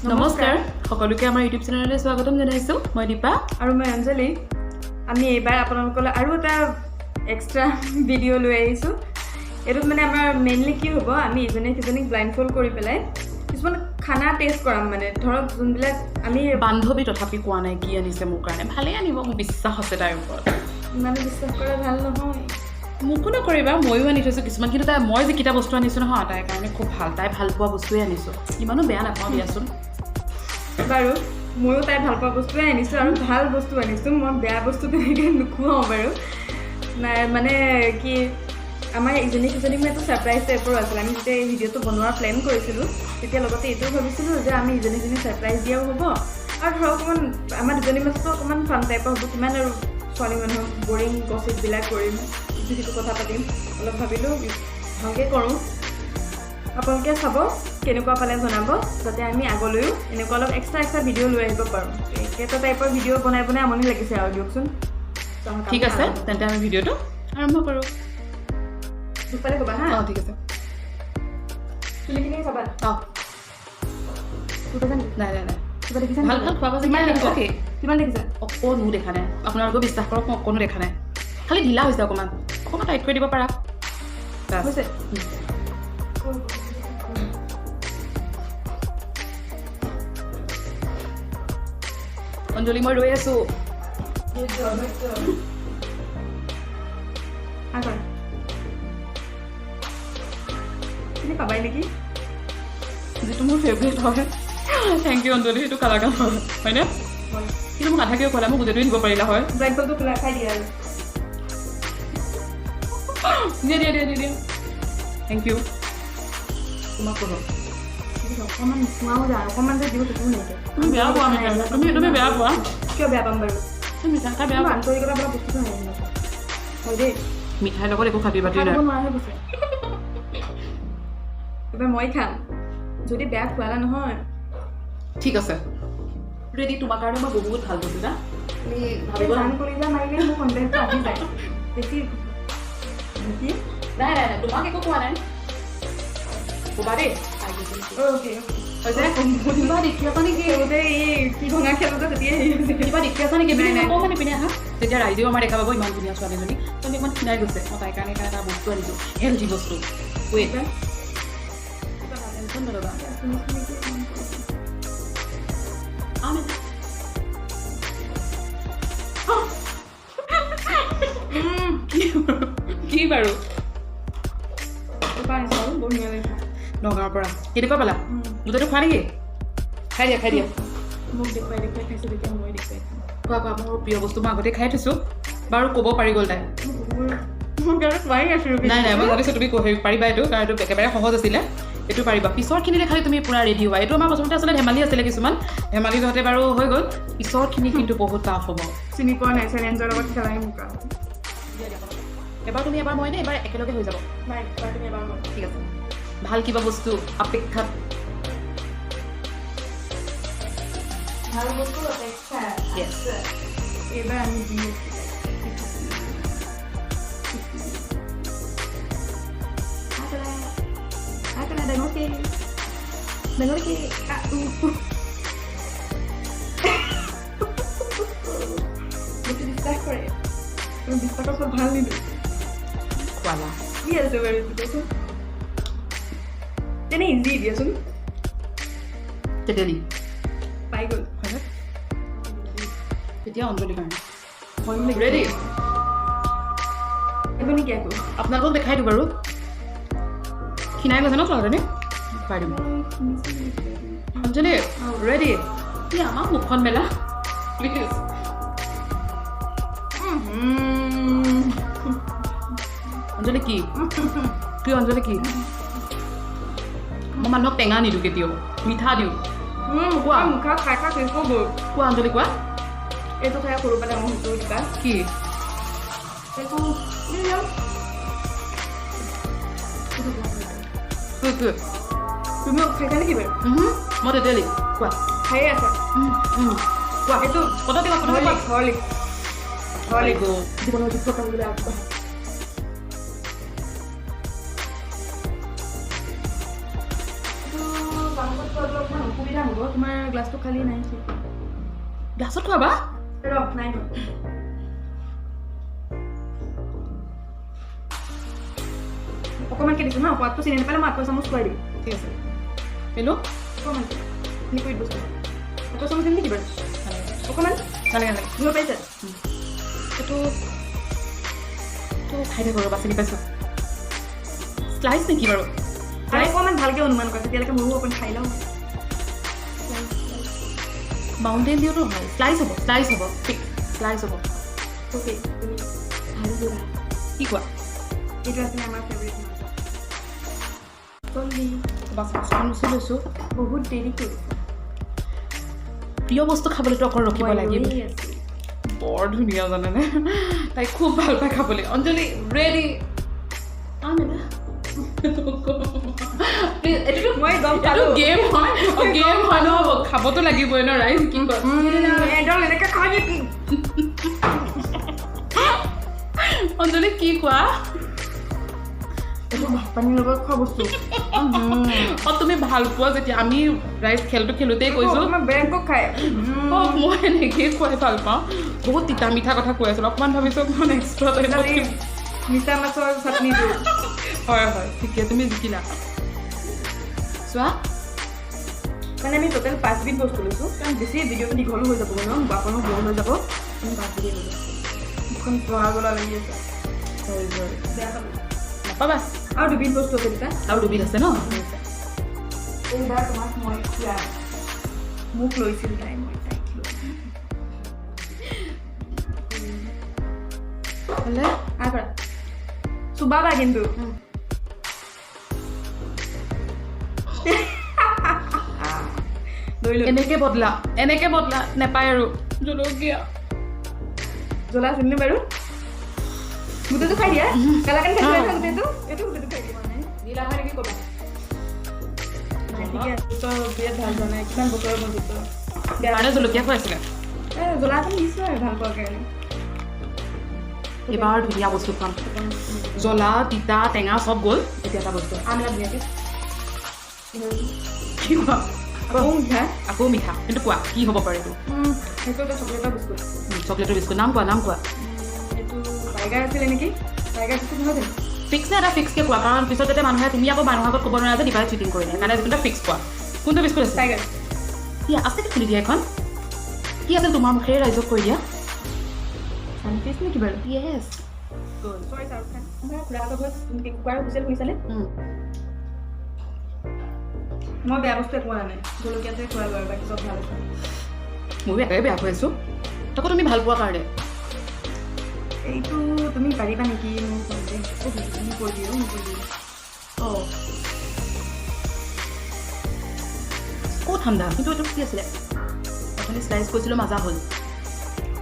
নমস্কাৰ সকলোকে আমাৰ ইউটিউব চেনেললৈ স্বাগতম জনাইছোঁ মই দীপা আৰু মই অঞ্জলি আমি এইবাৰ আপোনালোকলৈ আৰু এটা এক্সট্ৰা ভিডিঅ' লৈ আহিছোঁ এইটোত মানে আমাৰ মেইনলি কি হ'ব আমি ইজনে সিজনীক ব্লাইণ্ড ফল্ড কৰি পেলাই কিছুমান খানা টেষ্ট কৰাম মানে ধৰক যোনবিলাক আমি বান্ধৱী তথাপি কোৱা নাই কি আনিছে মোৰ কাৰণে ভালেই আনিব মোৰ বিশ্বাস আছে তাইৰ ওপৰত ইমানো বিশ্বাস কৰা ভাল নহয় মোকো নকৰিবা ময়ো আনি থৈছোঁ কিছুমান কিন্তু তাই মই যিকেইটা বস্তু আনিছোঁ নহয় তাইৰ কাৰণে খুব ভাল তাই ভাল পোৱা বস্তুৱে আনিছোঁ ইমানো বেয়া নাপাওঁ দিয়াচোন বাৰু ময়ো তাই ভাল পোৱা বস্তুৱে আনিছোঁ আৰু ভাল বস্তু আনিছোঁ মই বেয়া বস্তু তেনেকৈ নোখোৱাওঁ বাৰু নাই মানে কি আমাৰ ইজনী সিজনীক মানে এইটো ছাৰপ্ৰাইজ টাইপৰ আছিল আমি যেতিয়া এই ভিডিঅ'টো বনোৱাৰ প্লেন কৰিছিলোঁ তেতিয়া লগতে এইটোও ভাবিছিলোঁ যে আমি ইজনী সিজনীক ছাৰপ্ৰাইজ দিয়াও হ'ব আৰু ধৰক অকণমান আমাৰ দুজনীৰ মাজতো অকণমান ফান টাইপৰ হ'ব কিমান আৰু ছোৱালী মানুহক বৰিং গছিপবিলাক কৰিম ইটো সিটো কথা পাতিম অলপ ভাবিলোঁ ভালকৈ কৰোঁ আপোনালোকে চাব কেনেকুৱা পালে জনাব যাতে আমি আগলৈও এনেকুৱা অলপ এক্সট্ৰা ভিডিঅ' লৈ আহিব পাৰোঁ একেটা টাইপৰ ভিডিঅ' বনাই আমনি লাগিছে আৰু দিয়কচোন ঠিক আছে তেন্তে আমি ভিডিঅ'টো আৰম্ভ কৰোঁ দুপালে ক'বা হা অঁ ঠিক আছে চুলিখিনি চাবা অঁ নাই নাই নাই কিবা দেখিছা ভাল ভাল খোৱা কিমান দেখিছা অ'কে কিমান দেখিছা অকণো দেখা নাই আপোনালোকেও বিশ্বাস কৰক মই অকণো দেখা নাই খালি ঢিলা হৈছে অকণমান টাইট কৰি দিব পাৰা হৈছে অঞ্জলি মই ৰৈ আছোঁ চিনি পাবাই নেকি যিটো মোৰ ফেভৰেট হয় থেংক ইউ অঞ্জলি সেইটো কালাকান হয় হয়নে কিন্তু মোক আধাকেও ক'লা মোক গোটেইটোৱে দিব পাৰিলা হয় ব্লাইণ্ডফল্ডটো খোলা খাই দিয়া আৰু দিয়া থেংক ইউ তোমাক ক'লো অকণমান নোখোৱাও যায় অকণমান যে দিওঁ সেইটোও নাইকিয়া তুমি বেয়া পোৱা তুমি বেয়া পোৱা কিয় বেয়া পাম বাৰু তুমি মিঠা খাই বেয়া পোৱা আন্তৰিকতা বোলা বস্তুটো নাই হয় দেই মিঠাইৰ লগত একো খাতি বাতি নাই নোৱাৰা হৈ গৈছে এইবাৰ মই খাম যদি বেয়া খোৱালা নহয় ঠিক আছে ৰেডি তোমাৰ কাৰণে মই বহুত ভাল বস্তু না তুমি ভাবিব জান কলিজা মাৰিলে মোৰ সন্দেহটো আহি যায় বেছি নেকি নাই তোমাক একো কোৱা নাই ক'বা দেই কিবা দেখি আছা নেকি কি ভঙা খেলোতে তেতিয়াই কিবা দেখি আছা নেকি অকণমান পিনে আহা তেতিয়া ৰাইজেও আমাৰ দেখা পাব ইমান ধুনীয়া ছোৱালীজনী ছোৱালী ইমান ক্ষীণাই গৈছে মই তাইৰ কাৰণে এটা বস্তু আনিছোঁ হেল্থি বস্তু ৱেইট টেনশ্যন নল'বা কি বাৰু নগাঁৱৰ পৰা কেনেকুৱা পালা গোটেইটো খোৱা নেকি খাই দিয়া মোক দেখুৱাই খাইছোঁ তেতিয়া মই দেখুৱাই খোৱা মোৰ প্ৰিয় বস্তু মই আগতে খাই থৈছোঁ বাৰু ক'ব পাৰি গ'ল তাই নাই মই জানিছোঁ তুমি পাৰিবা এইটো কাৰণ এইটো একেবাৰে সহজ আছিলে এইটো পাৰিবা পিছৰখিনিতে খালি তুমি পূৰা ৰেডি হোৱা এইটো আমাৰ প্ৰথমতে আচলতে ধেমালি আছিলে কিছুমান ধেমালি যহঁতে বাৰু হৈ গ'ল পিছৰখিনি কিন্তু বহুত টাফ হ'ব চিনি পোৱা নাই চেলেঞ্জৰ লগত খেলাই মোক এবাৰ তুমি এবাৰ মই নে এবাৰ একেলগে হৈ যাব নাই তুমি এবাৰ মই ঠিক আছে ভাল কিবা বস্তু অপেক্ষাত ভাল বস্তু অপেক্ষা Yes. এইবাৰ আমি দি ডাঙৰ কি বিশ্বাস কৰে বিশ্বাসৰ চব ভাল নিদিওঁ খোৱালা কি আছে বাৰু দেচোন তেনে ইজি দিয়াচোন তেতেলি পাই গ'ল হয়নে তেতিয়া অঞ্জলিৰ কাৰণে ৰেডি ৰেডি এইবোৰ নেকি আকৌ আপোনালোকক দেখাই দিওঁ বাৰু ক্ষীণাই গৈছে ন ছোৱালীজনী খুৱাই দিম অঞ্জলি ৰেডি তুমি আমাৰ মুখখন মেলা প্লিজ অঞ্জলি কি অঞ্জলি কি মই মানুহক টেঙা নিদিওঁ কেতিয়াও মিঠা দিওঁ কোৱা মুখা খাই শেষ হৈ গ'ল কোৱা অঞ্জলি কোৱা এইটো খাই সৰু পেলাই মই সেইটো দিবা কি এইটো তুমি খাইছা নেকি বাৰু মই তেতেলি কোৱা খায়ে আছা কোৱা এইটো পদতে হৰলিক্স জীৱনৰ যুদ্ধ কৰিবলৈ আগবাঢ়া অসুবিধা হ'ব তোমাৰ গ্লাছটো খালি নাই গ্লাছত খোৱাবা ৰ নাই অকণমানকৈ দিছোঁ ন সোৱাদটো চিনি নাপালে মই আকৌ চামুচ খুৱাই দিম ঠিক আছে হেল্ল' অকণমানকৈ লিকুইড বস্তু আকৌ চামুচ দিম নেকি বাৰু অকণমান নালাগে নালাগে দিব পাৰিছে এইটো খাই থাকোঁ ৰ'বা চিনি পাইছোঁ স্লাইচ নেকি বাৰু আৰু অকণমান ভালকৈ অনুমান কৰা তেতিয়ালৈকে ময়ো অকণ খাই লওঁ মাউণ্টেইন ডিউটো হয় স্লাইচ হ'ব স্লাইচ হ'ব অ'কে তুমি ভাল যোৱা কি কোৱা এইটো আছিলে আমাৰ ফেভৰেট জলদি বাচন মুচি লৈছোঁ বহুত দেৰি কৰিছোঁ প্ৰিয় বস্তু খাবলৈতো অকল ৰখিব লাগিব বৰ ধুনীয়া জানেনে তাই খুব ভাল পায় খাবলৈ অঞ্জলি ৰেডি মই গম পালোঁ গেম হয় ন খাবতো লাগিবই ন ৰাইজ কি কয় এনেকৈ খাই নেকি অঞ্জলি কি কোৱা এইটো ভাত পানীৰ লগত খোৱা বস্তু তুমি ভাল পোৱা যেতিয়া আমি ৰাইজ খেলটো খেলোঁতেই কৈছোঁ মই বেংকক খাই মই এনেকেই খুৱাই ভাল পাওঁ বহুত তিতা মিঠা কথা কৈ আছিলোঁ অকণমান ভাবিছোঁ অকণমান এক্সট্ৰা মিছা মাছৰ চাটনিটো হয় ঠিকে তুমি জিকিলা চোৱা মানে আমি টোটেল 5 বিধ বস্তু লৈছোঁ কাৰণ বেছি ভিডিঅ'টো দীঘলো হৈ যাব ন বাকনো বৰ হৈ যাব আমি 5 বিধেই লৈছোঁ মুখখন জহা জ্বলা লাগি আছে বেয়া পালোঁ নাপাবা আৰু 2 বিধ বস্তু আছে দুটা আৰু 2 বিধ আছে ন এইবাৰ তোমাক মই খুৱাম মোক লৈছিল তাই মই তাইক হ'লে কৰা চুবাবা কিন্তু এনেকে বদলা নেপায় আৰু জলকীয়া জ্বলা আছেনে বাৰু গোটেইটো খাই দিয়া কালাকান খাই দিয়া গোটেইটো এইটো গোটেইটো খাই দিয়া মানে নীলা হয় নেকি ক'বা ঠিকে আছে তো বিৰাট ভাল যোৱা নাই কিমান বছৰৰ বন্ধুত্ব কাৰণে জলকীয়া খুৱাইছিলে জ্বলা অকণ দিছোঁ আৰু ভাল পোৱাৰ কাৰণে এইবাৰ ধুনীয়া বস্তু খুৱাম জ্বলা তিতা টেঙা চব গ'ল এতিয়া এটা বস্তু আমলা ধুনীয়াকৈ কি কোৱা আকৌ মিঠা কিন্তু কোৱা কি হ'ব পাৰে এইটো সেইটো এটা চকলেটৰ বিস্কুট চকলেটৰ বিস্কুট নাম কোৱা এইটো টাইগাৰ আছিলে নেকি টাইগাৰ বিস্কুট নহয় জানো ফিক্স নে এটা ফিক্সকৈ কোৱা কাৰণ পিছত যাতে মানুহে তুমি আকৌ মানুহৰ আগত ক'ব নোৱাৰা যে দিবাই চিটিং কৰি দিয়ে কাৰণে কিন্তু ফিক্স কোৱা কোনটো বিস্কুট আছে টাইগাৰ কি আছে কি খুলি দিয়া এখন কি আছে তোমাৰ মুখেৰে ৰাইজক কৈ দিয়া চানফিচ নেকি বাৰু য়েছ চৰি শ্বাহৰুখ খান আমাৰ খুৰাহঁতৰ ঘৰত কুকুৰাৰ হুইচেল শুনিছানে মই বেয়া বস্তু একো অনা নাই জলকীয়াটোৱে খোৱা বাৰু বাকী চব ভাল আছে ময়ো এটাই বেয়া হৈ আছোঁ তাকো তুমি ভাল পোৱা কাৰণে এইটো তুমি পাৰিবা নেকি মোক তুমি কৈ দিওঁ অঁ ক'ত ঠাণ্ডা কিন্তু এইটো কি আছিলে আপুনি শ্লাইচ কৰিছিলোঁ মাজা হ'ল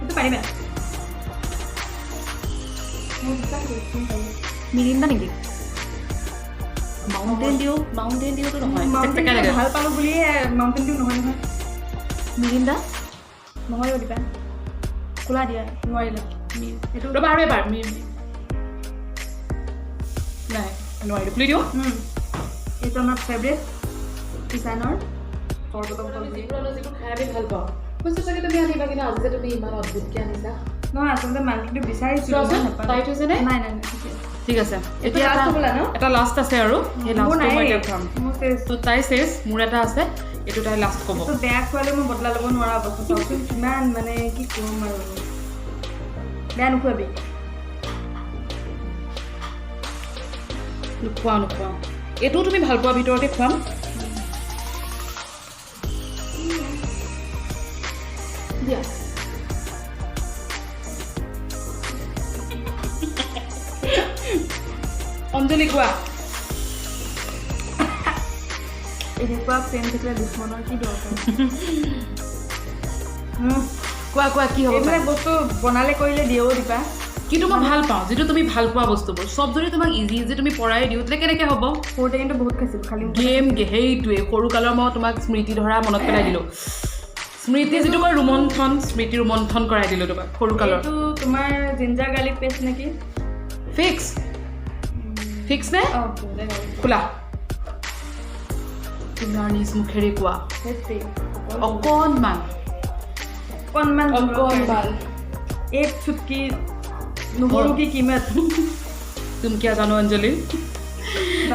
এইটো পাৰিবা মই বিশ্বাস কৰিছোঁ তুমি পাৰিবা মিৰিণ্ডা নেকি মাউণ্টেইন ডিউটো নহয় ভাল পালোঁ বুলিয়ে মাউণ্টেইন ডিউ নহয় মিৰিণ্ডা নহয় দিবা খোলা দিয়া নোৱাৰিলা এইটো ৰ'বা আৰু এবাৰ নাই নোৱাৰিলোঁ খুলি দিওঁ এইটো আমাৰ ফেভৰেট কিষানৰ যিবোৰ খাই আমি ভাল পাওঁ কৈছোঁ চাগে তুমি আনিবা কিন্তু আজি যে তুমি ইমান অদ্ভুতকৈ আনিছা নহয় আচলতে মালিকটো বিচাৰিছিলোঁ টাইট হৈছে নে নাই ঠিক আছে এতিয়া এটা লাষ্ট আছে আৰু সেই লাষ্টটো মই এতিয়া খুৱাম তো তাই চেছ মোৰ এটা আছে এইটো তাই লাষ্ট ক'ব বেয়া খোৱালে মই বদলা ল'ব নোৱাৰা অৱস্থা চাওকচোন কিমান মানে কি ক'ম আৰু বেয়া নোখোৱাবি নোখোৱাওঁ এইটোও তুমি ভাল পোৱাৰ ভিতৰতে খুৱাম দিয়া অঞ্জলি কোৱা এনেকুৱা প্ৰেম থাকিলে দুশ্মনৰ কি দৰকাৰ কোৱা কি হ'ব এইবিলাক বস্তু বনালে কৰিলে দিয়েও দিবা কিন্তু মই ভাল পাওঁ যিটো তুমি ভাল পোৱা বস্তুবোৰ চব যদি তোমাক ইজি তুমি পৰাই দিওঁ তেতিয়া কেনেকৈ হ'ব সৰুতে কিন্তু বহুত খাইছিলোঁ খালি গেম সেইটোৱে সৰুকালৰ মই তোমাক স্মৃতি ধৰা মনত পেলাই দিলোঁ স্মৃতি যিটো মই স্মৃতি ৰোমন্থন কৰাই দিলোঁ তোমাক সৰুকালৰ এইটো তোমাৰ জিঞ্জাৰ গাৰ্লিক পেষ্ট নেকি ফিক্স নে খোলা তোমাৰ নিজ মুখেৰে কোৱা সেইটোৱে অকণমান एक चुटकी নহৰু কি কিমত তুমি কি জানো অঞ্জলি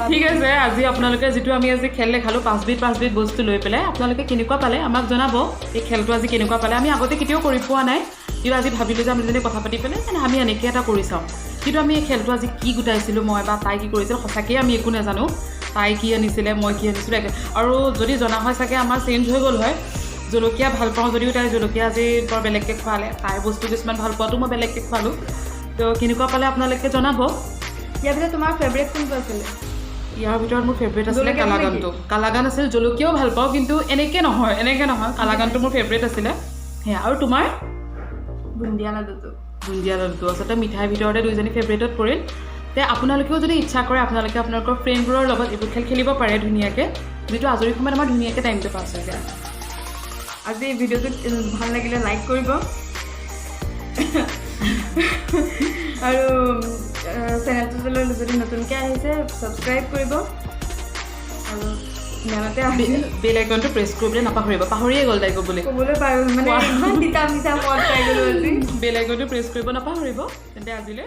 ঠিক আছে আজি আপোনালোকে যেটো আমি আজি খেল দেখালো 5 বিধ বস্তু লৈ পেলাই আপোনালোকে কেনেকুৱা পালে আমাক জনাব এই খেলটো আজি কেনেকুৱা পালে আমি আগতে কেতিয়াও কৰি পোৱা নাই কিন্তু আজি ভাবিলো যে আমি যদি কথা পাতি পেলাই মানে আমি এনেকৈ এটা কৰি চাওঁ কিন্তু আমি এই খেলটো আজি কি গুটাইছিলোঁ মই বা তাই কি কৰিছিল সঁচাকৈ আমি একো নাজানো তাই কি আনিছিলে মই কি আনিছিলোঁ আৰু যদি জনা হয় চাগে আমাৰ চেঞ্জ হৈ গ'ল হয় জলকীয়া ভাল পাওঁ যদিও তাই জলকীয়া আজি বৰ বেলেগকৈ খোৱালে তাইৰ বস্তু কিছুমান ভাল পোৱাটো মই বেলেগকৈ খোৱালোঁ তো কেনেকুৱা পালে আপোনালোকে জনাব ইয়াৰ ভিতৰত তোমাৰ ফেভৰেট কোনটো আছিলে ইয়াৰ ভিতৰত মোৰ ফেভৰেট আছিলে কালাগানটো কালাগান আছিল জলকীয়াও ভাল পাওঁ কিন্তু এনেকৈ নহয় কালাগানটো মোৰ ফেভৰেট আছিলে সেয়া আৰু তোমাৰ বুন্দিয়া লাডুটো আচলতে মিঠাইৰ ভিতৰতে দুইজনী ফেভৰেটত পৰিল তে আপোনালোকেও যদি ইচ্ছা কৰে আপোনালোকে আপোনালোকৰ ফ্ৰেণ্ডবোৰৰ লগত এইবোৰ খেল খেলিব পাৰে ধুনীয়াকৈ যিটো আজৰি সময়ত আমাৰ ধুনীয়াকৈ টাইমটো পাছ হৈ যায় আজি ভিডিঅ'টো ভাল লাগিলে লাইক কৰিব আৰু চেনেলটো যদি নতুনকৈ আহিছে ছাবস্ক্ৰাইব কৰিব আৰু ইমানতে বেল আইকনটো প্ৰেছ কৰিবলৈ নাপাহৰিব পাহৰিয়ে গ'ল তাই ক'বলৈ পাৰোঁ মানে ইমান তিতা মিঠা মন পাই গ'লোঁ আজি বেল আইকনটো প্ৰেছ কৰিব নাপাহৰিব তেন্তে আজিলৈ